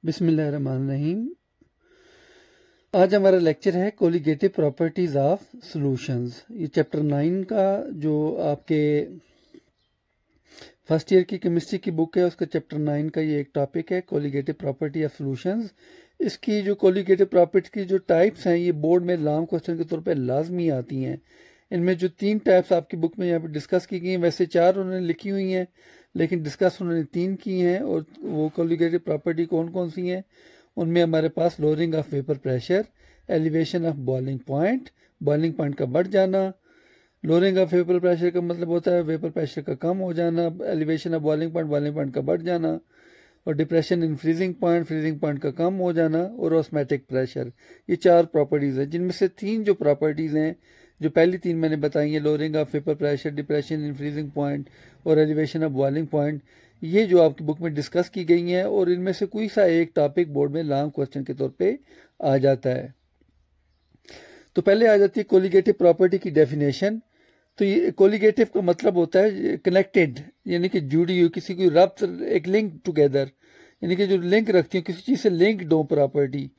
बिस्मिल्लाहिर्रहमानिर्रहीम। आज हमारा लेक्चर है कोलिगेटिव प्रॉपर्टीज़ ऑफ सॉल्यूशंस। ये चैप्टर 9 का जो आपके फर्स्ट ईयर की केमिस्ट्री की बुक है उसका चैप्टर 9 का ये एक टॉपिक है, कोलिगेटिव प्रॉपर्टी ऑफ सॉल्यूशंस। इसकी जो कोलिगेटिव प्रॉपर्टी की जो टाइप्स हैं ये बोर्ड में लॉन्ग क्वेश्चन के तौर पे लाजमी आती हैं। इनमें जो 3 टाइप्स आपकी बुक में यहाँ पे डिस्कस की गई हैं, वैसे 4 उन्होंने लिखी हुई हैं लेकिन डिस्कस उन्होंने 3 की हैं। और वो कोलिगेटिव प्रॉपर्टी कौन कौन सी हैं उनमें हमारे पास lowering of vapour pressure, elevation of boiling point का बढ़ जाना। लोअरिंग ऑफ वेपर प्रेशर का मतलब होता है वेपर प्रेशर का कम हो जाना, एलिवेशन ऑफ बॉइलिंग पॉइंट का बढ़ जाना, और डिप्रेशन इन फ्रीजिंग पॉइंट का कम हो जाना, और ऑस्मैटिक प्रेशर। ये 4 प्रॉपर्टीज़ हैं जिनमें से 3 जो प्रॉपर्टीज़ हैं, जो पहली 3 मैंने बताई है, lowering of vapour pressure, depression in freezing point और एलिवेशन ऑफ बॉइलिंग पॉइंट, ये जो आपकी बुक में डिस्कस की गई हैं। और इनमें से कोई सा एक टॉपिक बोर्ड में लॉन्ग क्वेश्चन के तौर पे आ जाता है। तो पहले आ जाती है कोलिगेटिव प्रॉपर्टी की डेफिनेशन। तो ये कोलिगेटिव का मतलब होता है कनेक्टेड, यानी कि जुड़ी हुई, किसी को रब्त, एक लिंक टुगेदर, यानी कि जो लिंक रखती है, किसी चीज़ से लिंक्ड हो प्रॉपर्टी।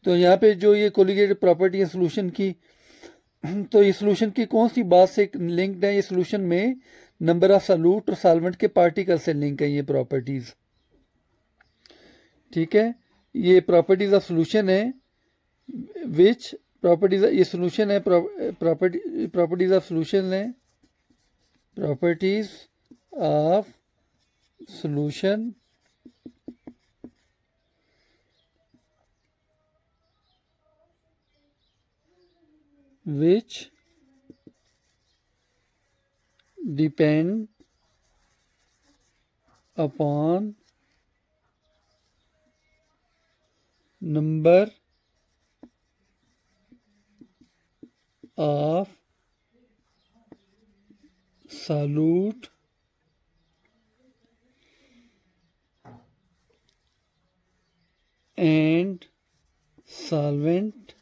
तो यहाँ पे जो ये कोलिगेटिव प्रॉपर्टी है सोल्यूशन की, तो ये सोल्यूशन की कौन सी बात से लिंक्ड है? ये सोल्यूशन में नंबर ऑफ सॉल्यूट और सॉल्वेंट के पार्टिकल से लिंक है ये प्रॉपर्टीज। ठीक है, ये प्रॉपर्टीज ऑफ सोल्यूशन है विच प्रॉपर्टीज, ये सोल्यूशन है प्रॉपर्टीज ऑफ सोल्यूशन है, properties of solution which depend upon number of solute and solvent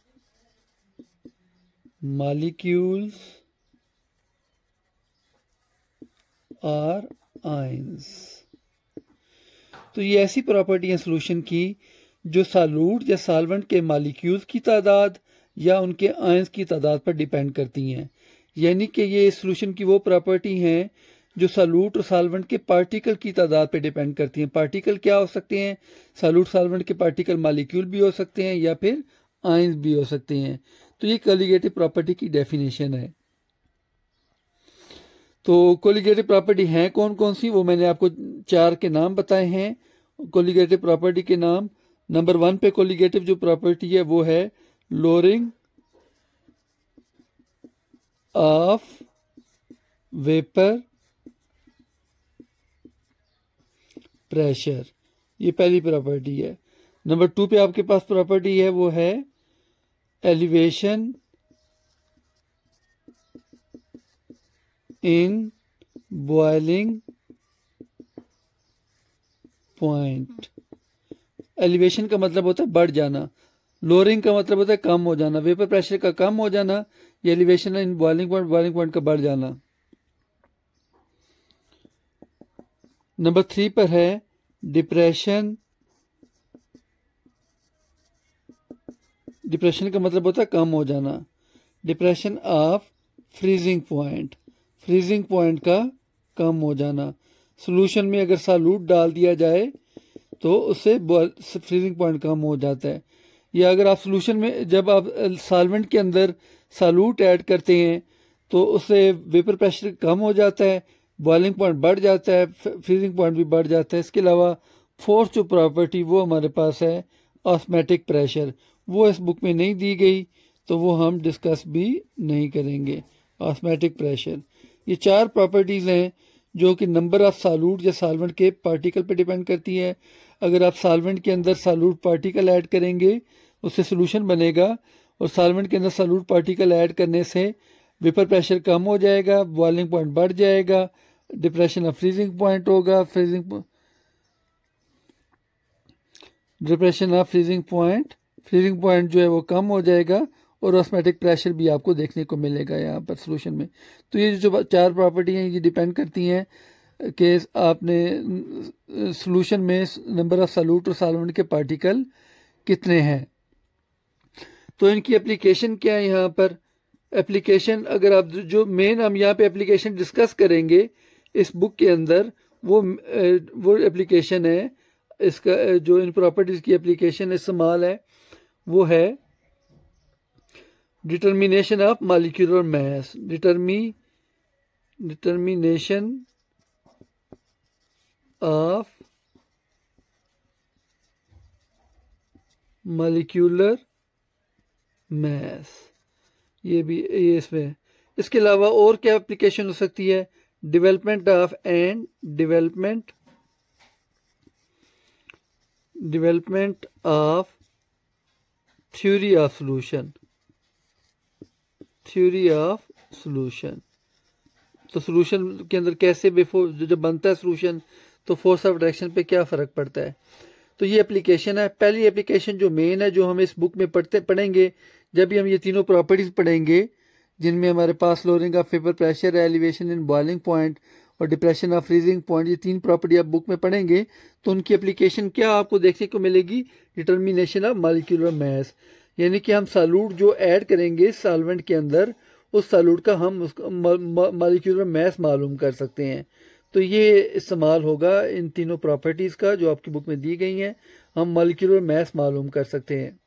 molecules और आयंस। तो ये ऐसी प्रॉपर्टी है सोल्यूशन की जो सॉल्यूट या सॉल्वेंट के मॉलिक्यूल्स की तादाद या उनके आयंस की तादाद पर डिपेंड करती हैं। यानी कि ये सोल्यूशन की वो प्रॉपर्टी हैं जो सॉल्यूट और सॉल्वेंट के पार्टिकल की तादाद पर डिपेंड करती हैं। पार्टिकल क्या हो सकते हैं? सॉल्यूट सॉल्वेंट के पार्टिकल मॉलिक्यूल भी हो सकते हैं या फिर आयंस भी हो सकते हैं। तो ये कोलिगेटिव प्रॉपर्टी की डेफिनेशन है। तो कोलिगेटिव प्रॉपर्टी हैं कौन कौन सी, वो मैंने आपको 4 के नाम बताए हैं कोलिगेटिव प्रॉपर्टी के नाम। नंबर 1 पे कोलिगेटिव जो प्रॉपर्टी है वो है लोअरिंग ऑफ वेपर प्रेशर, ये पहली प्रॉपर्टी है। नंबर 2 पे आपके पास प्रॉपर्टी है वो है elevation in boiling point. Elevation का मतलब होता है बढ़ जाना, लोअरिंग का मतलब होता है कम हो जाना, वेपर प्रेशर का कम हो जाना, ये एलिवेशन इन बॉइलिंग पॉइंट का बढ़ जाना। नंबर 3 पर है डिप्रेशन का मतलब होता है कम हो जाना, डिप्रेशन ऑफ फ्रीजिंग पॉइंट का कम हो जाना। सॉल्यूशन में अगर सॉल्यूट डाल दिया जाए तो उससे फ्रीजिंग पॉइंट कम हो जाता है। या अगर आप सॉल्यूशन में, जब आप सॉल्वेंट के अंदर सॉल्यूट ऐड करते हैं तो उससे वेपर प्रेशर कम हो जाता है, बॉइलिंग पॉइंट बढ़ जाता है, फ्रीजिंग पॉइंट भी बढ़ जाता है। इसके अलावा 4th जो प्रॉपर्टी वो हमारे पास है ऑस्मैटिक प्रेशर, वो इस बुक में नहीं दी गई तो वो हम डिस्कस भी नहीं करेंगे। ऑस्मैटिक प्रेशर, ये 4 प्रॉपर्टीज़ हैं जो कि नंबर ऑफ सॉल्यूट या सॉल्वेंट के पार्टिकल पे डिपेंड करती है। अगर आप सॉल्वेंट के अंदर सॉल्यूट पार्टिकल ऐड करेंगे उससे सोल्यूशन बनेगा, और सॉल्वेंट के अंदर सॉल्यूट पार्टिकल ऐड करने से वेपर प्रेशर कम हो जाएगा, बॉइलिंग पॉइंट बढ़ जाएगा, डिप्रेशन ऑफ फ्रीजिंग पॉइंट होगा, डिप्रेशन ऑफ फ्रीजिंग पॉइंट जो है वो कम हो जाएगा, और ऑस्मैटिक प्रेशर भी आपको देखने को मिलेगा यहाँ पर सोल्यूशन में। तो ये जो 4 प्रॉपर्टी हैं ये डिपेंड करती हैं कि आपने सॉल्यूशन में नंबर ऑफ सॉल्यूट और सॉल्वेंट के पार्टिकल कितने हैं। तो इनकी एप्लीकेशन क्या है यहाँ पर। एप्लीकेशन अगर आप जो मेन हम यहाँ पे एप्लीकेशन डिस्कस करेंगे इस बुक के अंदर, वो एप्लीकेशन है इसका, जो इन प्रॉपर्टीज की एप्लीकेशन इस्तेमाल है वो है determination of molecular mass, determination of molecular mass, ये इसमें। इसके अलावा और क्या एप्लीकेशन हो सकती है, development of theory of solution. तो सॉल्यूशन के अंदर कैसे बिफोर जब बनता है सॉल्यूशन तो फोर्स ऑफ डायरेक्शन पे क्या फ़र्क पड़ता है। तो ये एप्लीकेशन है। पहली एप्लीकेशन जो मेन है, जो हम इस बुक में पढ़ेंगे जब भी हम ये तीनों प्रॉपर्टीज़ पढ़ेंगे, जिनमें हमारे पास लोअरिंग ऑफ वेपर प्रेशर है, एलिवेशन इन बॉइलिंग पॉइंट और डिप्रेशन ऑफ फ्रीजिंग पॉइंट, ये तीन प्रॉपर्टी आप बुक में पढ़ेंगे तो उनकी एप्लीकेशन क्या आपको देखने को मिलेगी, डिटर्मिनेशन ऑफ मॉलिक्यूलर मास। यानी कि हम सॉल्यूट जो ऐड करेंगे सॉल्वेंट के अंदर, उस सॉल्यूट का हम मॉलिक्यूलर मास मालूम कर सकते हैं। तो ये इस्तेमाल होगा इन तीनों प्रॉपर्टीज़ का जो आपकी बुक में दी गई हैं, हम मॉलिक्यूलर मास मालूम कर सकते हैं।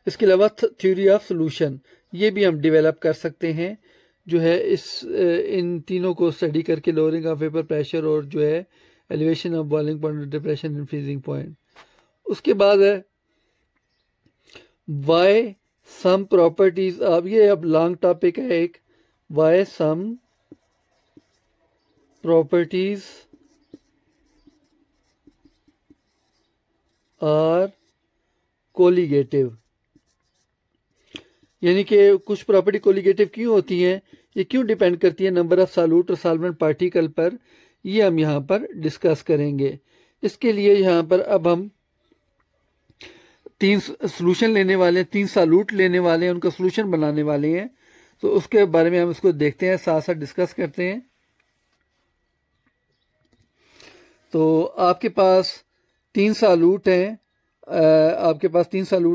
इसके अलावा थ्योरी ऑफ सॉल्यूशन ये भी हम डेवलप कर सकते हैं, जो है इन तीनों को स्टडी करके, लोअरिंग ऑफ वेपर प्रेशर और जो है elevation of boiling point, depression in freezing point. उसके बाद है वाई सम प्रॉपर्टीज, अब ये अब लॉन्ग टॉपिक है एक, why some properties are colligative. यानी कि कुछ प्रॉपर्टी कोलिगेटिव क्यों होती हैं, ये क्यों डिपेंड करती है नंबर ऑफ सॉल्यूट और सॉल्वेंट पार्टिकल पर, ये हम यहाँ पर डिस्कस करेंगे। इसके लिए यहाँ पर अब हम 3 सॉल्यूशन लेने वाले हैं, 3 सॉल्यूट लेने वाले हैं, उनका सॉल्यूशन बनाने वाले हैं। तो उसके बारे में हम इसको देखते हैं, साथ साथ डिस्कस करते हैं। तो आपके पास 3 सॉल्यूट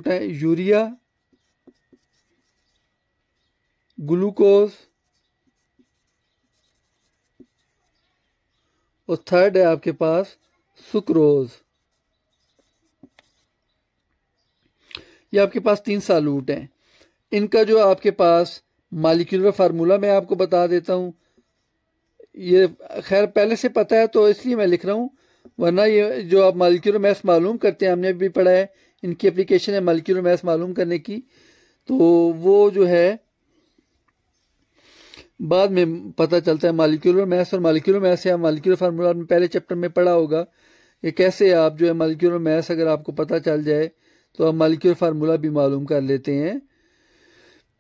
हैं, यूरिया, ग्लूकोज और थर्ड है आपके पास सुक्रोज। ये आपके पास 3 सॉल्यूट हैं। इनका जो आपके पास मॉलिक्यूलर फार्मूला मैं आपको बता देता हूँ। ये खैर पहले से पता है तो इसलिए मैं लिख रहा हूँ, वरना ये जो आप मॉलिक्यूलर मास मालूम करते हैं, हमने भी पढ़ा है, इनकी एप्लीकेशन है मॉलिक्यूलर मास मालूम करने की। तो वो जो है बाद में पता चलता है मॉलिक्यूलर मास, और मॉलिक्यूलर मास या मॉलिक्यूलर फार्मूला आपने पहले चैप्टर में पढ़ा होगा। ये कैसे आप जो है मॉलिक्यूलर मास अगर आपको पता चल जाए तो आप मॉलिक्यूलर फार्मूला भी मालूम कर लेते हैं।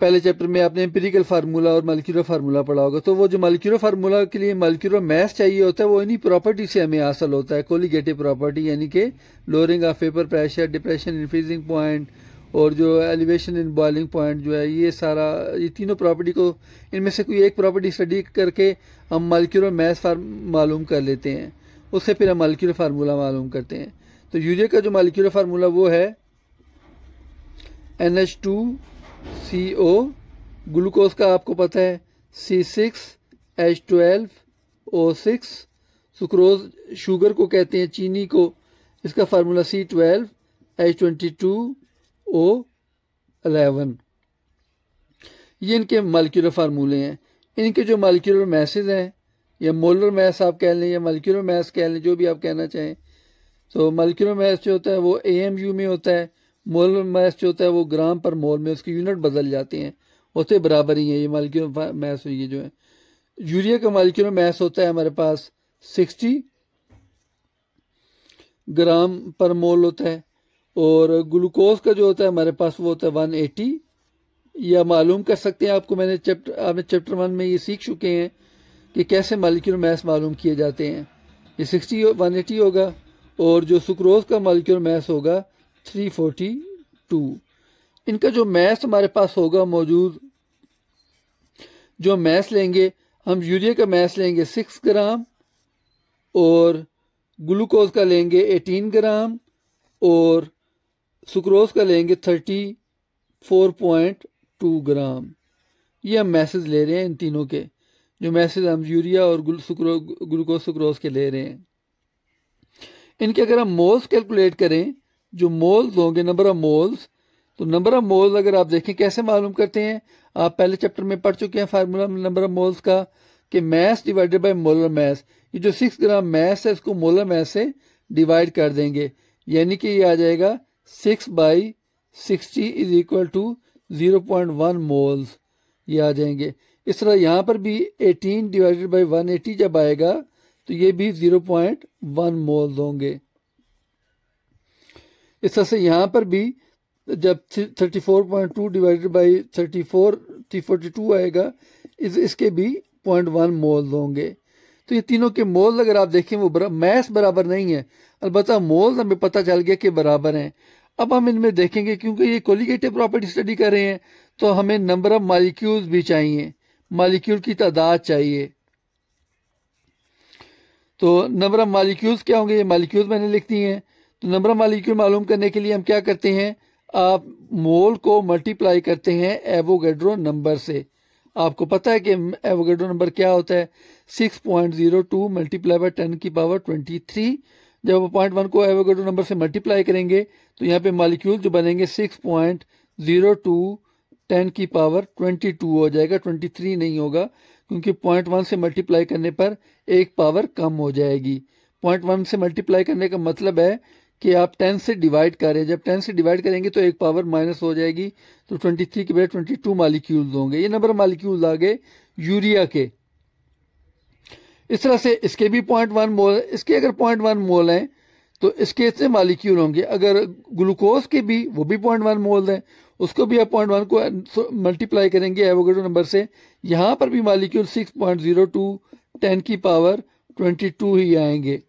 पहले चैप्टर में आपने एम्पिरिकल फार्मूला और मॉलिक्यूलर फार्मूला पढ़ा होगा। तो वो जो मॉलिक्यूलर फार्मूला के लिए मॉलिक्यूलर मास चाहिए होता है, वो इन्हीं प्रॉपर्टी से हमें हासिल होता है, कोलिगेटिव प्रॉपर्टी, यानी कि lowering of vapour pressure, depression in freezing point और जो एलिवेशन इन बॉइलिंग पॉइंट जो है, ये सारा, ये तीनों प्रॉपर्टी को, इनमें से कोई एक प्रॉपर्टी स्टडी करके हम मॉलिक्यूलर मास मालूम कर लेते हैं, उससे फिर हम मॉलिक्यूलर फार्मूला मालूम करते हैं। तो यूरिया का जो मॉलिक्यूलर फार्मूला वो है NH2CO, ग्लूकोज का आपको पता है C6H12O6, सुक्रोज शुगर को कहते हैं, चीनी को, इसका फार्मूला C12H22O11। ये इनके मॉलिक्यूलर फार्मूले हैं। इनके जो मॉलिक्यूलर मैसेज हैं, या मोलर मैस आप कह लें या मॉलिक्यूलर मैस कह लें, जो भी आप कहना चाहें। तो मॉलिक्यूलर मैस जो होता है वो AMU में होता है, मोलर मैस जो होता है वो ग्राम पर मोल में, उसके यूनिट बदल जाते हैं, होते बराबर ही है। ये मॉलिक्यूलर मैस ये जो है, यूरिया का मॉलिक्यूलर मैस होता है हमारे पास 60 ग्राम पर मोल होता है, और ग्लूकोज का जो होता है हमारे पास वो होता है 180। या मालूम कर सकते हैं, आपको मैंने आपने चैप्टर 1 में ये सीख चुके हैं कि कैसे मॉलिक्यूलर मैस मालूम किए जाते हैं। ये 60 180 होगा, और जो सुक्रोज का मॉलिक्यूलर मैस होगा 342। इनका जो मैस हमारे पास होगा मौजूद, जो मैस लेंगे, हम यूरिया का मैस लेंगे 6 ग्राम और ग्लूकोज का लेंगे 18 ग्राम और सुक्रोज का लेंगे 34.2 ग्राम। ये हम मैसेज ले रहे हैं इन तीनों के, जो मैसेज हम यूरिया और ग्लूकोज सुक्रोज के ले रहे हैं। इनके अगर हम मोल्स कैलकुलेट करें, जो मोल्स होंगे नंबर ऑफ मोल्स, तो नंबर ऑफ मोल्स अगर आप देखें कैसे मालूम करते हैं, आप पहले चैप्टर में पढ़ चुके हैं फार्मूला नंबर ऑफ मोल्स का कि mess divided by molar mass. ये जो 6 ग्राम मैस है इसको मोलर मैस से डिवाइड कर देंगे, यानी कि ये आ जाएगा 6/60 इज इक्वल टू 0.1 मोल्स, ये आ जाएंगे। इस तरह यहाँ पर भी 18 डिवाइडेड बाई 180 जब आएगा तो ये भी 0.1 मोल्स होंगे। इस तरह से यहाँ पर भी जब 34.2 डिवाइडेड बाई 342 आएगा इसके भी 0.1 मोल्स होंगे। तो ये तीनों के मोल्स अगर आप देखें वो मैस बराबर नहीं है, अलबत्ता मोल्स हमें पता चल गया कि बराबर हैं। अब हम इनमें देखेंगे, क्योंकि ये कोलिगेटिव प्रॉपर्टी स्टडी कर रहे हैं तो हमें नंबर ऑफ मॉलिक्यूल्स भी चाहिए, मॉलिक्यूल की तादाद चाहिए। तो नंबर ऑफ मॉलिक्यूल्स क्या होंगे, ये मॉलिक्यूल्स मैंने लिख दी हैं। तो नंबर ऑफ मॉलिक्यूल मालूम करने के लिए हम क्या करते हैं, आप मोल को मल्टीप्लाई करते हैं एवोगैड्रो नंबर से। आपको पता है कि एवोगैड्रो नंबर क्या होता है, 6.02 मल्टीप्लाई बाय 10 की पावर 23। जब 0.1 को एवोगैड्रो नंबर से मल्टीप्लाई करेंगे तो यहाँ पे मॉलिक्यूल जो बनेंगे 6.02 10 की पावर 22 हो जाएगा, 23 नहीं होगा, क्योंकि 0.1 से मल्टीप्लाई करने पर एक पावर कम हो जाएगी। 0.1 से मल्टीप्लाई करने का मतलब है कि आप 10 से डिवाइड करें, जब 10 से डिवाइड करेंगे तो एक पावर माइनस हो जाएगी, तो 23 के बजाय 22 मॉलिक्यूल्स होंगे। ये नंबर मॉलिक्यूल्स आ गए यूरिया के। इस तरह से इसके भी 0.1 मोल, इसके अगर 0.1 मोल हैं तो इसके इतने मॉलिक्यूल होंगे। अगर ग्लूकोज के भी वो भी 0.1 मोल हैं, उसको भी आप 0.1 को मल्टीप्लाई करेंगे एवोगैड्रो नंबर से, यहाँ पर भी मॉलिक्यूल 6.02 10 की पावर 22 ही आएंगे।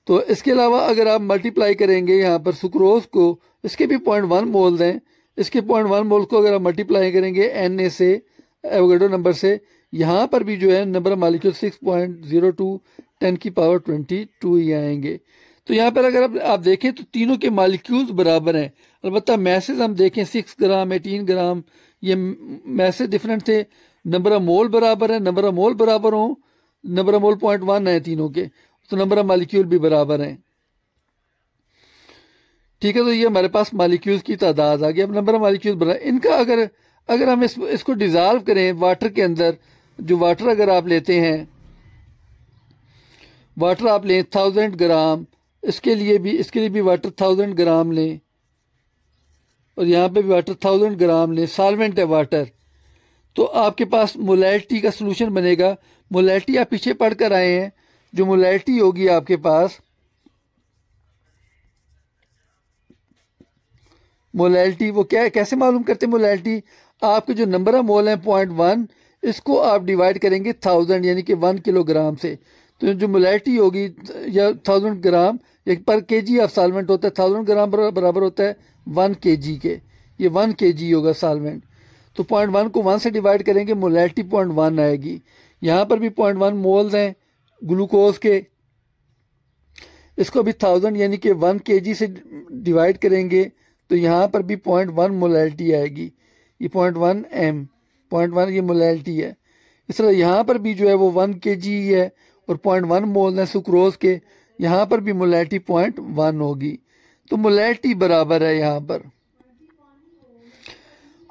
तो इसके अलावा अगर आप मल्टीप्लाई करेंगे यहाँ पर सुक्रोज को, इसके भी 0.1 मोल्स हैं, इसके 0.1 मोल्स को अगर आप मल्टीप्लाई करेंगे Na से एवोगैड्रो नंबर से, यहाँ पर भी जो है नंबर ऑफ मॉलिक्यूल 6.02 10 की पावर 22 ही आएंगे। तो यहाँ पर अगर आप देखें तो तीनों के मॉलिक्यूल्स बराबर हैं, अलबत्ता मैसेज हम देखें 6 ग्राम 18 ग्राम ये मैसेज डिफरेंट थे। नंबर ऑफ मोल बराबर है, नंबर ऑफ मोल बराबर हो, नंबर ऑफ मोल 0.1 है तीनों के, तो नंबर ऑफ मॉलिक्यूल भी बराबर हैं। ठीक है, तो ये हमारे पास मॉलिक्यूल्स की तादाद आ गई। अब नंबर ऑफ मॉलिक्यूल्स बराबर, इनका अगर हम इसको डिजॉल्व करें वाटर के अंदर, जो वाटर अगर आप लेते हैं, वाटर आप लें 1000 ग्राम, इसके लिए भी वाटर 1000 ग्राम लें, और यहाँ पे भी वाटर 1000 ग्राम लें, सॉल्वेंट है वाटर, तो आपके पास मोलैलिटी का सोल्यूशन बनेगा। मोलैलिटी आप पीछे पढ़ कर आए हैं, जो मोलैलिटी होगी आपके पास, मोलैलिटी वो क्या है, कैसे मालूम करते हैं मोलैलिटी, आपके जो नंबर ऑफ मोल है 0.1, इसको आप डिवाइड करेंगे 1000 यानी कि 1 किलोग्राम से, तो जो मोलैलिटी होगी या 1000 ग्राम एक पर केजी ऑफ सॉल्वेंट होता है, 1000 ग्राम बराबर होता है 1 केजी के, ये 1 केजी होगा सॉल्वेंट। तो 0.1 को 1 से डिवाइड करेंगे, मोलैलिटी 0.1 आएगी। यहाँ पर भी 0.1 मोल्स हैं ग्लूकोज के, इसको भी 1000 यानी कि 1 केजी से डिवाइड करेंगे तो यहाँ पर भी 0.1 मोलैलिटी आएगी। ये 0.1 m 0.1 ये मोलैलिटी है। इस तरह यहाँ पर भी जो है वो 1 केजी है और 0.1 मोल है सुक्रोज के, यहाँ पर भी मोलैलिटी 0.1 होगी। तो मोलैलिटी बराबर है यहाँ पर।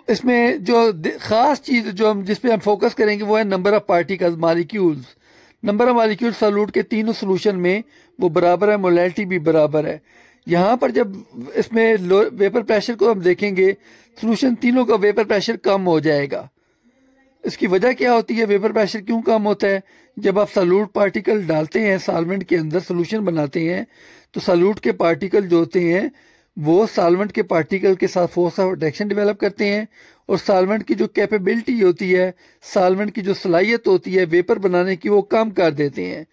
इसमें जो खास चीज जो हम जिस पे हम फोकस करेंगे वो है number of particles, molecules. Number of molecules solute के तीनों सोल्यूशन में वो बराबर है, मोलैलिटी भी बराबर है। यहाँ पर जब इसमें वेपर प्रेशर को हम देखेंगे, सोल्यूशन तीनों का वेपर प्रेशर कम हो जाएगा। इसकी वजह क्या होती है, वेपर प्रेशर क्यों कम होता है, जब आप सॉल्यूट पार्टिकल डालते हैं सॉल्वेंट के अंदर, सोल्यूशन बनाते हैं, तो सॉल्यूट के पार्टिकल जो होते हैं वो सॉल्वेंट के पार्टिकल के साथ फोर्स ऑफ अट्रैक्शन डेवलप करते हैं, और सॉल्वेंट की जो कैपेबिलिटी होती है, सॉल्वेंट की जो सलाहियत होती है वेपर बनाने की, वो कम कर देते हैं।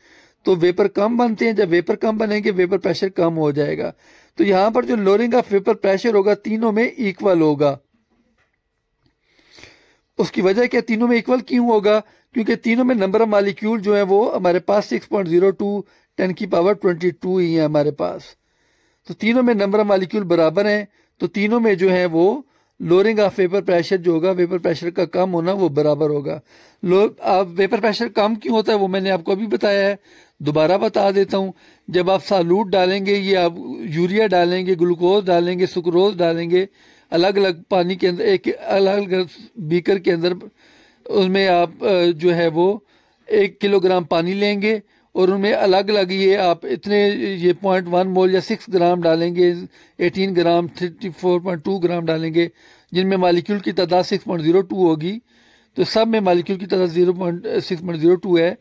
तो वेपर कम बनते हैं, जब वेपर कम बनेंगे वेपर प्रेशर कम हो जाएगा। तो यहाँ पर जो लोअरिंग ऑफ वेपर प्रेशर होगा तीनों में इक्वल होगा। उसकी वजह क्या, तीनों में इक्वल क्यों होगा, क्योंकि तीनों में नंबर ऑफ मालिक्यूल जो है वो हमारे पास 6.02 10 की पावर 22 ही है हमारे पास। तो तीनों में नंबर ऑफ मालिक्यूल बराबर हैं, तो तीनों में जो है वो लोअरिंग ऑफ वेपर प्रेशर जो होगा, वेपर प्रेशर का कम होना वो बराबर होगा। वेपर प्रेशर कम क्यों होता है वो मैंने आपको अभी बताया है, दोबारा बता देता हूँ। जब आप सालूट डालेंगे, ये आप यूरिया डालेंगे, ग्लूकोज डालेंगे, सुक्रोज डालेंगे, अलग अलग पानी के अंदर, एक अलग अलग बीकर के अंदर, उसमें आप जो है वो 1 किलोग्राम पानी लेंगे और उनमें अलग अलग ये आप इतने ये 0.1 मोल या 6 ग्राम डालेंगे, 18 ग्राम, 34.2 ग्राम डालेंगे, जिनमें मालिक्यूल की तादाद 6.02 होगी। तो सब में मालिक्यूल की तादाद 6.02 है।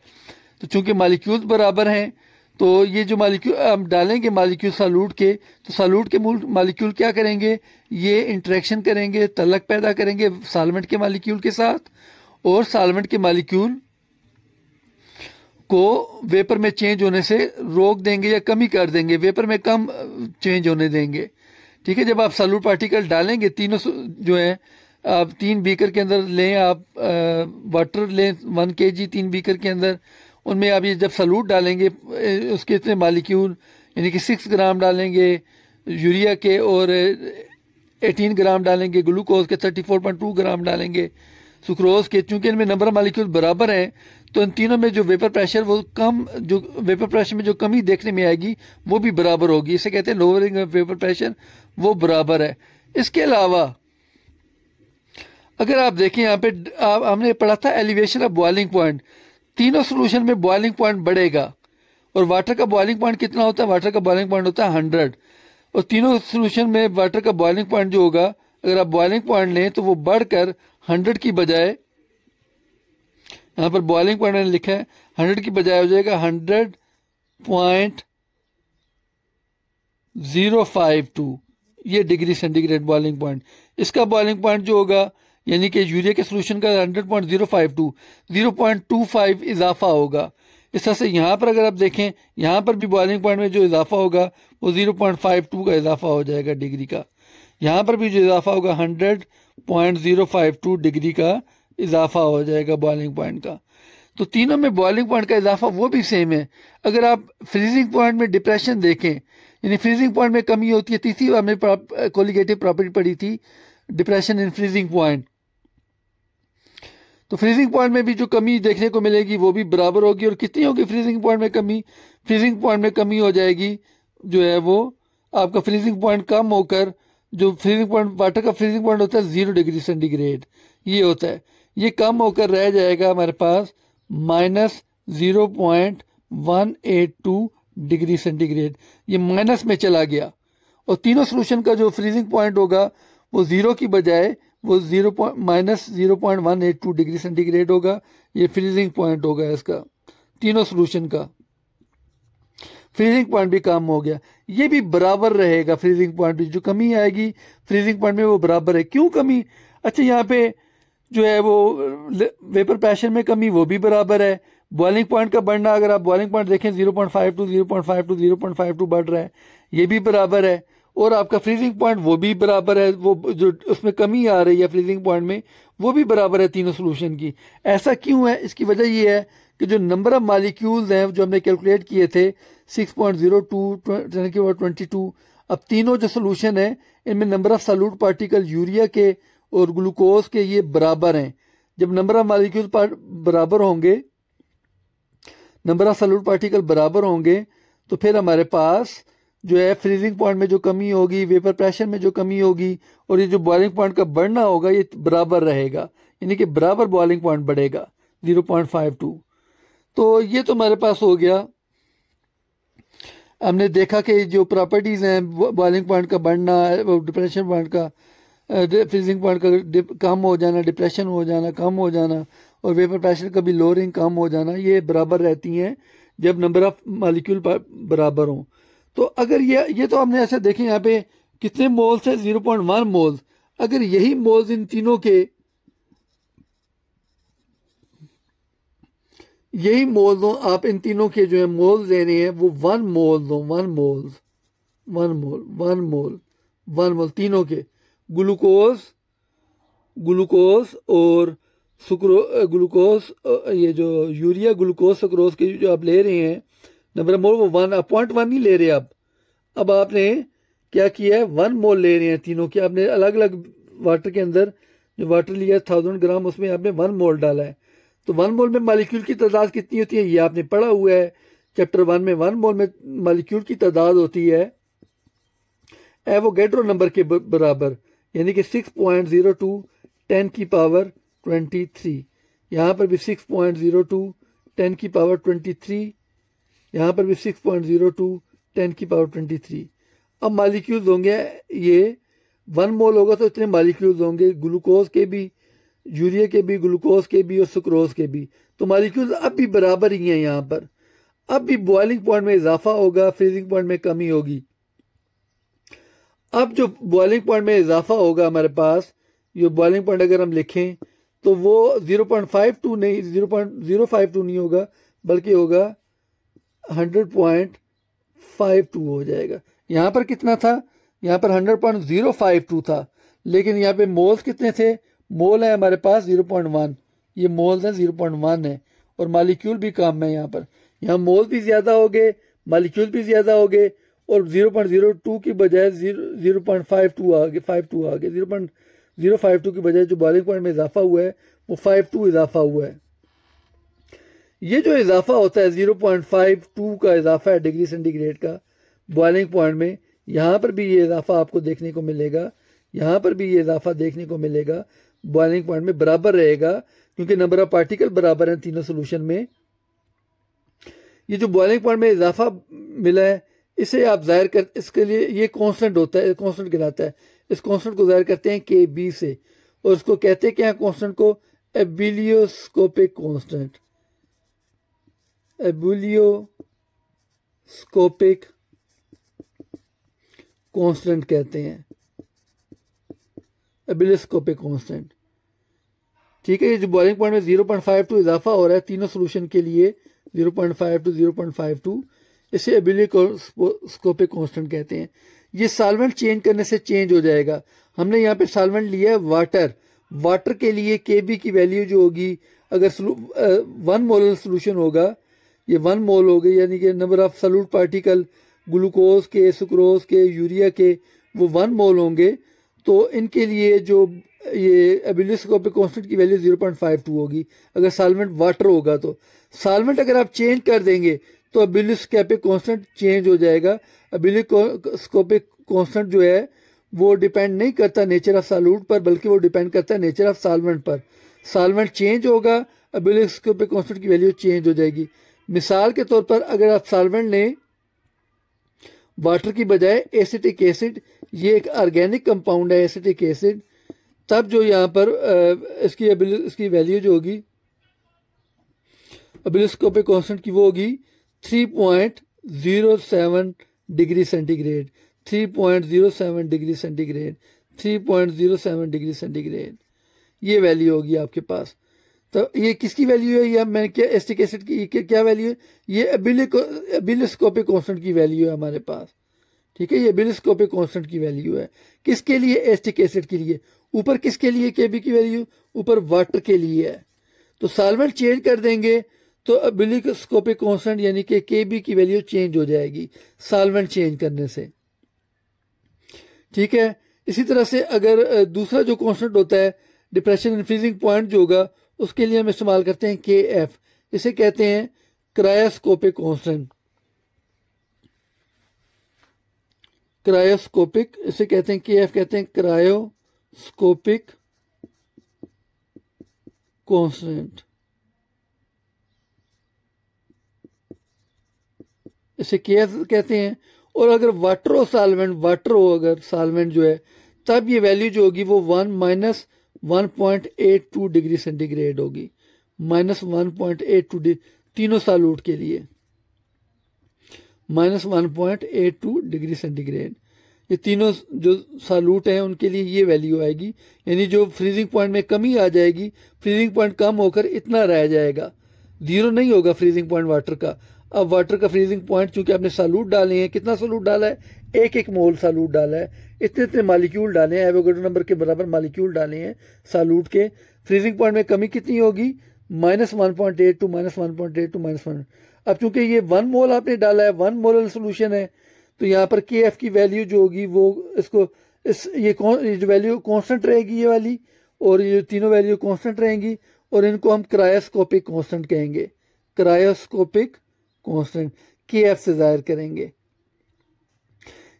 तो चूंकि मालिक्यूल बराबर हैं, तो ये जो मालिक्यूल हम डालेंगे मालिक्यूल सालूट के, तो सालूट के मालिक्यूल क्या करेंगे, ये इंटरेक्शन करेंगे, तलक पैदा करेंगे साल्वेंट के मालिक्यूल के साथ, और साल्वेंट के मालिक्यूल को वेपर में चेंज होने से रोक देंगे या कमी कर देंगे, वेपर में कम चेंज होने देंगे। ठीक है, जब आप सालूट पार्टिकल डालेंगे, तीनों जो है आप 3 बीकर के अंदर लें, आप वाटर लें 1 kg 3 बीकर के अंदर, उनमें आप ये जब सालूट डालेंगे उसके इतने मालिक्यूल यानी कि 6 ग्राम डालेंगे यूरिया के, और 18 ग्राम डालेंगे ग्लूकोज के, 34.2 ग्राम डालेंगे सुक्रोज के। चूंकि इनमें नंबर ऑफ मालिक्यूल बराबर हैं, तो इन तीनों में जो वेपर प्रेशर वो कम, जो वेपर प्रेशर में जो कमी देखने में आएगी वो भी बराबर होगी। इसे कहते हैं लोअरिंग ऑफ वेपर प्रेशर, वो बराबर है। इसके अलावा अगर आप देखें यहाँ पे हमने पढ़ा था एलिवेशन ऑफ बॉइलिंग पॉइंट, तीनों सोल्यूशन में बॉइलिंग पॉइंट बढ़ेगा। और वाटर का बॉइलिंग पॉइंट कितना होता है, वाटर का बॉइलिंग पॉइंट होता है 100। और तीनों सोल्यूशन में वाटर का बॉइलिंग पॉइंट जो होगा, अगर आप बॉइलिंग पॉइंट लें तो वो बढ़कर 100 की बजाय, यहाँ पर बॉइलिंग पॉइंट मैंने लिखा है 100 की बजाय हो जाएगा 100.052, ये डिग्री सेंटीग्रेड बॉइलिंग पॉइंट। इसका बॉइलिंग पॉइंट जो होगा यानी कि यूरिया के सोल्यूशन का 100.052, 0.25 इजाफा होगा। इस तरह से यहाँ पर अगर आप देखें, यहाँ पर भी बॉइलिंग पॉइंट में जो इजाफा होगा वो 0.52 का इजाफा हो जाएगा डिग्री का। यहाँ पर भी जो इजाफा होगा 100.052 डिग्री का इजाफा हो जाएगा बॉइलिंग पॉइंट का। तो तीनों में बॉइलिंग पॉइंट का इजाफा वो भी सेम है। अगर आप फ्रीजिंग पॉइंट में डिप्रेशन देखें, यानी फ्रीजिंग पॉइंट में कमी होती है, तीसरी हमने कोलिगेटिव प्रॉपर्टी पढ़ी थी, डिप्रेशन इन फ्रीजिंग पॉइंट। तो फ्रीजिंग पॉइंट में भी जो कमी देखने को मिलेगी वो भी बराबर होगी। और कितनी होगी फ्रीजिंग पॉइंट में कमी, फ्रीजिंग पॉइंट में कमी हो जाएगी जो है वो आपका फ्रीजिंग पॉइंट कम होकर, जो फ्रीजिंग पॉइंट वाटर का फ्रीजिंग पॉइंट होता है 0 डिग्री सेंटीग्रेड ये होता है, ये कम होकर रह जाएगा हमारे पास -0.182 डिग्री सेंटीग्रेड, ये माइनस में चला गया। और तीनों सोल्यूशन का जो फ्रीजिंग पॉइंट होगा वो 0 की बजाय वो -0.182 डिग्री सेंटीग्रेड होगा। ये फ्रीजिंग पॉइंट होगा इसका, तीनों सोल्यूशन का फ्रीजिंग पॉइंट भी कम हो गया। ये भी बराबर रहेगा, फ्रीजिंग पॉइंट भी जो कमी आएगी फ्रीजिंग पॉइंट में वो बराबर है। क्यों कमी, अच्छा यहाँ पे जो है वो वेपर प्रेशर में कमी वो भी बराबर है। बॉइलिंग पॉइंट का बढ़ना, अगर आप बॉइलिंग पॉइंट देखें 0.52 0.52 0.52 बढ़ रहा है, ये भी बराबर है। और आपका फ्रीजिंग पॉइंट वो भी बराबर है, वो जो उसमें कमी आ रही है फ्रीजिंग पॉइंट में वो भी बराबर है तीनों सोल्यूशन की। ऐसा क्यों है, इसकी वजह ये है कि जो नंबर ऑफ मालिक्यूल्स हैं जो हमने कैलकुलेट किए थे 6.02 22, अब तीनों जो सोल्यूशन है इनमें number of solute particle urea के और ग्लूकोज के ये बराबर हैं। जब नंबर ऑफ मालिक्यूल बराबर होंगे, नंबर ऑफ सॉल्यूट पार्टिकल बराबर होंगे, तो फिर हमारे पास जो है फ्रीजिंग पॉइंट में जो कमी होगी, वेपर प्रेशर में जो कमी होगी, और ये जो बॉइलिंग पॉइंट का बढ़ना होगा ये बराबर रहेगा, यानी कि बराबर बॉइलिंग पॉइंट बढ़ेगा 0.52। तो ये तो हमारे पास हो गया। हमने देखा कि जो प्रॉपर्टीज हैं बॉइलिंग पॉइंट का बढ़ना, डिप्रेशन पॉइंट का, फ्रीजिंग पॉइंट का कम हो जाना, डिप्रेशन हो जाना, कम हो जाना, और वेपर प्रेशर का भी लोअरिंग कम हो जाना, ये बराबर रहती हैं जब नंबर ऑफ मॉलिक्यूल बराबर हों। तो अगर ये तो हमने ऐसे देखें यहाँ पे कितने मोल्स है, 0.1 मोल्स। अगर यही मोल्स इन तीनों के, यही मोल दो आप, इन तीनों के जो है मोल्स लेने हैं वो 1 मोल दो, 1 मोल तीनों के, ग्लूकोज और ग्लूकोज, ये जो यूरिया ग्लूकोज सुक्रोज की जो आप ले रहे हैं नंबर ऑफ मोल, वो 1.1 नहीं ले रहे अब आपने क्या किया है, 1 मोल ले रहे हैं तीनों के। आपने अलग अलग वाटर के अंदर जो वाटर लिया है 1000 ग्राम, उसमें आपने 1 मोल डाला है। तो 1 मोल में मालिक्यूल की तादाद कितनी होती है, ये आपने पढ़ा हुआ है चैप्टर 1 में। 1 मोल में मालिक्यूल की तादाद होती है एवोगैड्रो नंबर के बराबर, यानी कि 6.02 10 की पावर 23। यहाँ पर भी 6.02 10 की पावर 23, यहाँ पर भी 6.02 10 की पावर 23। अब मालिक्यूल्स होंगे, ये 1 मोल होगा तो इतने मालिक्यूल्स होंगे, ग्लूकोज के भी, यूरिया के भी, ग्लूकोज के भी और सुक्रोज के भी। तो मालिक्यूल्स अब भी बराबर ही हैं यहाँ पर। अब भी बॉइलिंग पॉइंट में इजाफा होगा, फ्रीजिंग पॉइंट में कमी होगी। अब जो बॉइलिंग पॉइंट में इजाफा होगा हमारे पास, ये बॉइलिंग पॉइंट अगर हम लिखें तो वो 0.52 नहीं, 0.052 नहीं होगा, बल्कि होगा 100.52 हो जाएगा। यहाँ पर कितना था, यहाँ पर 100.052 था, लेकिन यहाँ पे मोल्स कितने थे, मोल है हमारे पास 0.1, ये मोल्स हैं 0.1 है, और मालिक्यूल भी कम है। यहाँ मोल्स भी ज़्यादा हो गए, मालिक्यूल भी ज़्यादा हो गए, और 0.02 की बजाय 0.52 आ गए, 0.052 की बजाय जो बॉइलिंग पॉइंट में इजाफा हुआ है वो 52 इजाफा हुआ है। ये जो इजाफा होता है 0.52 का इजाफा है डिग्री सेंटीग्रेड का बॉइलिंग पॉइंट में, यहाँ पर भी ये इजाफा आपको देखने को मिलेगा, यहाँ पर भी ये इजाफा देखने को मिलेगा। बॉइलिंग पॉइंट में बराबर रहेगा क्योंकि नंबर ऑफ पार्टिकल बराबर हैं तीनों सोल्यूशन में। ये जो बॉइलिंग पॉइंट में इजाफा मिला है इसे आप जाहिर कर, इसके लिए ये कांस्टेंट होता है, कांस्टेंट कहलाता है। इस कांस्टेंट को जाहिर करते हैं के बी से, और उसको कहते हैं क्या कांस्टेंट को, एबिलियोस्कोपिक कांस्टेंट, एबिलियोस्कोपिक कांस्टेंट कहते हैं, एबिलियोस्कोपिक कांस्टेंट। ठीक है, ये जो बॉइलिंग पॉइंट में 0.52 इजाफा हो रहा है तीनों सोल्यूशन के लिए, 0.52 इसे एबिलियोस्कोपिक कांस्टेंट कहते हैं। ये सॉल्वेंट चेंज करने से चेंज हो जाएगा। हमने यहाँ पे सॉल्वेंट लिया है वाटर, वाटर के लिए Kb की वैल्यू जो होगी, अगर 1 मोलर सोल्यूशन होगा, ये 1 मोल हो गई, यानी कि number of solute particle glucose के, सुक्रोज के, यूरिया के, वो 1 मोल होंगे। तो इनके लिए जो ये एबिलियोस्कोपिक कांस्टेंट की वैल्यू 0.52 होगी अगर सॉल्वेंट वाटर होगा। तो सॉल्वेंट अगर आप चेंज कर देंगे तो एबिलियोस्कोपिक कांस्टेंट चेंज हो जाएगा। एबिलियोस्कोपिक कांस्टेंट जो है वो डिपेंड नहीं करता नेचर ऑफ सॉल्यूट पर, बल्कि वो डिपेंड करता है नेचर ऑफ सॉल्वेंट पर। सॉल्वेंट चेंज होगा, एबिलियोस्कोपिक कांस्टेंट की वैल्यू चेंज हो जाएगी। मिसाल के तौर पर अगर आप सॉल्वेंट ने वाटर की बजाय एसिटिक एसिड, ये एक ऑर्गेनिक कंपाउंड है एसिटिक एसिड, तब जो यहाँ पर इसकी वैल्यू जो होगी एबिलियोस्कोपिक कांस्टेंट की वो होगी 3.07 degree centigrade, 3.07 degree centigrade, 3.07 degree centigrade, ये वैल्यू होगी आपके पास। तो ये किसकी वैल्यू है, या मैं क्या एसिटिक एसिड की क्या वैल्यू है, ये एबिलियोस्कोपिक कांस्टेंट की वैल्यू है हमारे पास। ठीक है, ये एबिलियोस्कोपिक कांस्टेंट की वैल्यू है। किसके लिए, एसिटिक एसिड के लिए। ऊपर किसके लिए Kb की वैल्यू, ऊपर वाटर के लिए है। तो सॉल्वेंट चेंज कर देंगे तो एबिलियोस्कोपिक कांस्टेंट यानी कि Kb की वैल्यू चेंज हो जाएगी सॉल्वेंट चेंज करने से। ठीक है, इसी तरह से अगर दूसरा जो कांस्टेंट होता है डिप्रेशन एंड फ्रीजिंग पॉइंट जो होगा, उसके लिए हम इस्तेमाल करते हैं Kf, इसे कहते हैं क्रायोस्कोपिक कांस्टेंट, क्रायोस्कोपिक, इसे कहते हैं Kf, कहते हैं क्रायोस्कोपिक कांस्टेंट, इसे Kf कहते हैं। और अगर वाटर हो सॉल्वेंट, वाटर हो अगर सॉल्वेंट जो है, तब ये वैल्यू जो होगी वो 1-1.82 डिग्री सेंटीग्रेड होगी, -1.82 तीनों सॉल्यूट के लिए, -1.82 डिग्री सेंटीग्रेड। ये तीनों जो सॉल्यूट हैं उनके लिए ये वैल्यू आएगी, यानी जो फ्रीजिंग पॉइंट में कमी आ जाएगी, फ्रीजिंग पॉइंट कम होकर इतना रह जाएगा, 0 नहीं होगा फ्रीजिंग पॉइंट वाटर का। अब वाटर का फ्रीजिंग पॉइंट, चूंकि आपने सालूट डाले हैं, कितना सालूट डाला है, 1 मोल सालूट डाला है, इतने इतने मालिक्यूल डाले हैं, एवोगाड्रो नंबर के बराबर मालिक्यूल डाले हैं सालूट के। फ्रीजिंग पॉइंट में कमी कितनी होगी, -1.8 टू -1.8 टू -1। अब चूंकि ये 1 मोल आपने डाला है, 1 मोलर सोल्यूशन है, तो यहाँ पर KF की वैल्यू जो होगी वो ये जो वैल्यू कांस्टेंट रहेगी ये वाली, और ये तीनों वैल्यू कांस्टेंट रहेंगी, और इनको हम क्रायोस्कोपिक कांस्टेंट कहेंगे। क्रायोस्कोपिक कांस्टेंट KF से जाहिर करेंगे।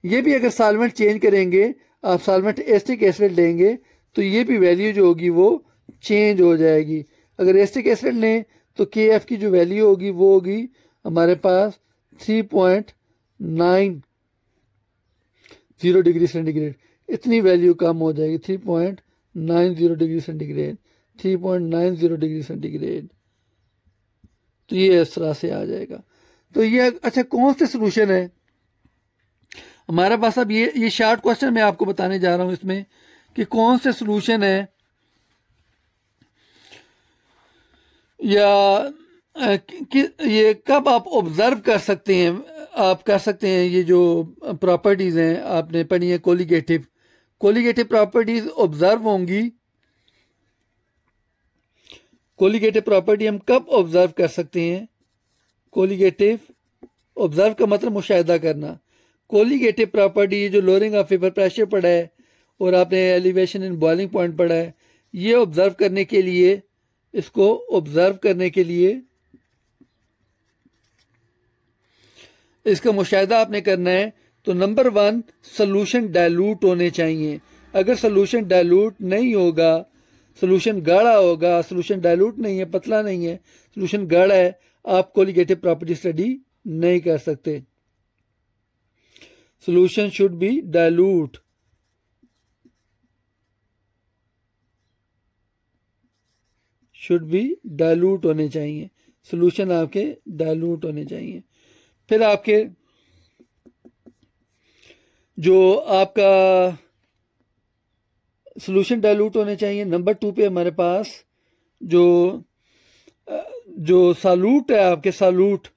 ये भी अगर सॉल्वेंट चेंज करेंगे, आप सॉल्वेंट एसिटिक एसिड लेंगे तो ये भी वैल्यू जो होगी वो चेंज हो जाएगी। अगर एसिटिक एसिड लें तो KF की जो वैल्यू होगी वो होगी हमारे पास 3.90 डिग्री सेंटीग्रेड, इतनी वैल्यू कम हो जाएगी, 3.90 डिग्री सेंटीग्रेड, 3.90 डिग्री सेंटीग्रेड। तो ये इस तरह से आ जाएगा। तो ये अच्छा कौन से सोल्यूशन है हमारे पास। अब ये शॉर्ट क्वेश्चन मैं आपको बताने जा रहा हूं इसमें कि कौन से सोल्यूशन है या कि ये कब आप ऑब्जर्व कर सकते हैं, आप कर सकते हैं। ये जो प्रॉपर्टीज हैं आपने पढ़ी है, कोलिगेटिव प्रॉपर्टीज ऑब्जर्व होंगी। कोलिगेटिव प्रॉपर्टी हम कब ऑब्जर्व कर सकते हैं, कोलिगेटिव ऑब्जर्व का मतलब मुशाहिदा करना। कोलिगेटिव प्रॉपर्टी जो लोअरिंग ऑफ वेपर प्रेशर पढ़ा है और आपने एलिवेशन इन बॉइलिंग पॉइंट पढ़ा है, ये ऑब्जर्व करने के लिए, इसको ऑब्जर्व करने के लिए इसका मुशाहिदा आपने करना है। तो नंबर 1, सोल्यूशन डाइल्यूट होने चाहिए। अगर सोल्यूशन डाइल्यूट नहीं होगा, सोल्यूशन गाढ़ा होगा, सोल्यूशन डाइल्यूट नहीं है, पतला नहीं है, सोल्यूशन गाढ़ा है, आप कोलिगेटिव प्रॉपर्टी स्टडी नहीं कर सकते। Solution should be dilute, should be dilute होने चाहिए, सोल्यूशन आपके डाइल्यूट होने चाहिए। फिर आपके जो आपका सोल्यूशन डाइल्यूट होने चाहिए। नंबर 2 पे हमारे पास जो सालूट है, आपके सालूट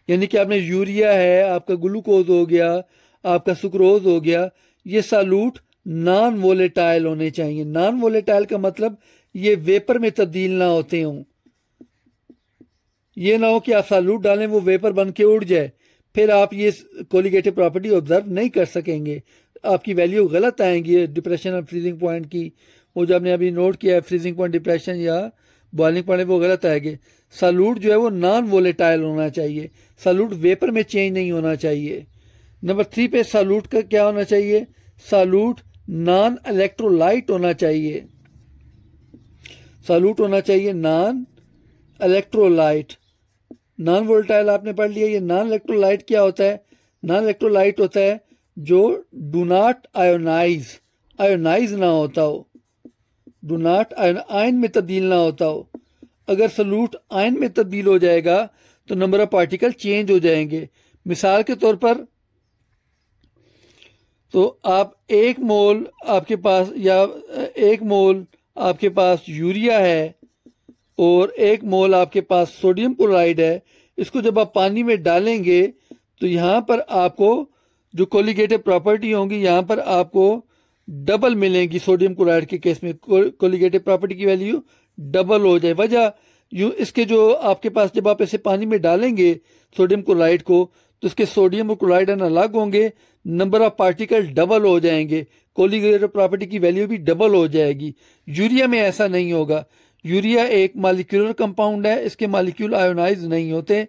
यानी कि आपने यूरिया है, आपका ग्लूकोज हो गया, आपका सुक्रोज हो गया, ये सालूट नॉन वोलेटाइल होने चाहिए। नॉन वोलेटाइल का मतलब ये वेपर में तब्दील ना होते हों। ये ना हो कि आप सालूट डालें वो वेपर बन के उड़ जाए, फिर आप ये कोलिगेटिव प्रॉपर्टी ऑब्जर्व नहीं कर सकेंगे, आपकी वैल्यू गलत आएंगी डिप्रेशन और फ्रीजिंग पॉइंट की। वो जो आपने अभी नोट किया है फ्रीजिंग पॉइंट, डिप्रेशन या बॉइलिंग पॉइंट, वो गलत आएंगे। सालूट जो है वो नॉन वोलेटाइल होना चाहिए, सालूट वेपर में चेंज नहीं होना चाहिए। नंबर 3 पे सालूट का क्या होना चाहिए, सालूट नॉन इलेक्ट्रोलाइट होना चाहिए, सालूट होना चाहिए नॉन इलेक्ट्रोलाइट। नॉन वोलेटाइल आपने पढ़ लिया, ये नॉन इलेक्ट्रोलाइट क्या होता है, नॉन इलेक्ट्रोलाइट होता है जो डू नॉट आयोनाइज, आयोनाइज ना होता हो, डू नॉट आयन में तब्दील ना होता हो। अगर सलूट आयन में तब्दील हो जाएगा तो नंबर ऑफ पार्टिकल चेंज हो जाएंगे। मिसाल के तौर पर तो आप 1 मोल आपके पास या 1 मोल आपके पास यूरिया है और 1 मोल आपके पास सोडियम क्लोराइड है, इसको जब आप पानी में डालेंगे तो यहाँ पर आपको जो कोलिगेटिव प्रॉपर्टी होंगी यहाँ पर आपको डबल मिलेंगी। सोडियम क्लोराइड के केस में कोलिगेटिव प्रॉपर्टी की वैल्यू डबल हो जाए। वजह यूँ इसके जो आपके पास जब आप इसे पानी में डालेंगे सोडियम क्लोराइड को तो इसके सोडियम और क्लोराइड अलग होंगे, नंबर ऑफ पार्टिकल डबल हो जाएंगे, कोलिगेटिव प्रॉपर्टी की वैल्यू भी डबल हो जाएगी। यूरिया में ऐसा नहीं होगा। यूरिया एक मॉलिक्यूलर कंपाउंड है, इसके मॉलिक्यूल आयोनाइज नहीं होते,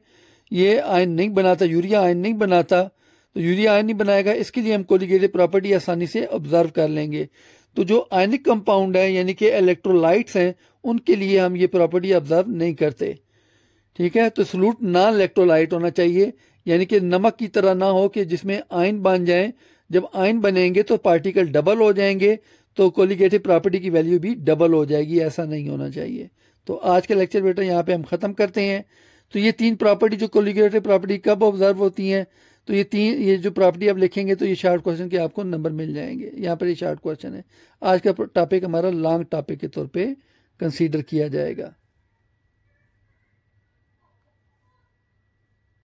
ये आयन नहीं बनाता, यूरिया आयन नहीं बनाता, तो यूरिया आयन नहीं बनाएगा, इसके लिए हम कोलिगेटिव प्रॉपर्टी आसानी से ऑब्जर्व कर लेंगे। तो जो आयनिक कंपाउंड है यानी कि इलेक्ट्रोलाइट्स हैं उनके लिए हम ये प्रॉपर्टी ऑब्जर्व नहीं करते। ठीक है, तो सलूट नॉन इलेक्ट्रोलाइट होना चाहिए, यानी कि नमक की तरह ना हो कि जिसमें आयन बन जाए, जब आयन बनेंगे तो पार्टिकल डबल हो जाएंगे तो कोलिगेटिव प्रॉपर्टी की वैल्यू भी डबल हो जाएगी, ऐसा नहीं होना चाहिए। तो आज का लेक्चर बेटा यहाँ पे हम ख़त्म करते हैं। तो ये 3 प्रॉपर्टी जो कोलिगेटिव प्रॉपर्टी कब ऑब्जर्व होती हैं, तो ये जो प्रॉपर्टी आप लिखेंगे तो ये शॉर्ट क्वेश्चन के आपको नंबर मिल जाएंगे। यहाँ पर ये शॉर्ट क्वेश्चन है, आज का टॉपिक हमारा लॉन्ग टॉपिक के तौर पे कंसीडर किया जाएगा।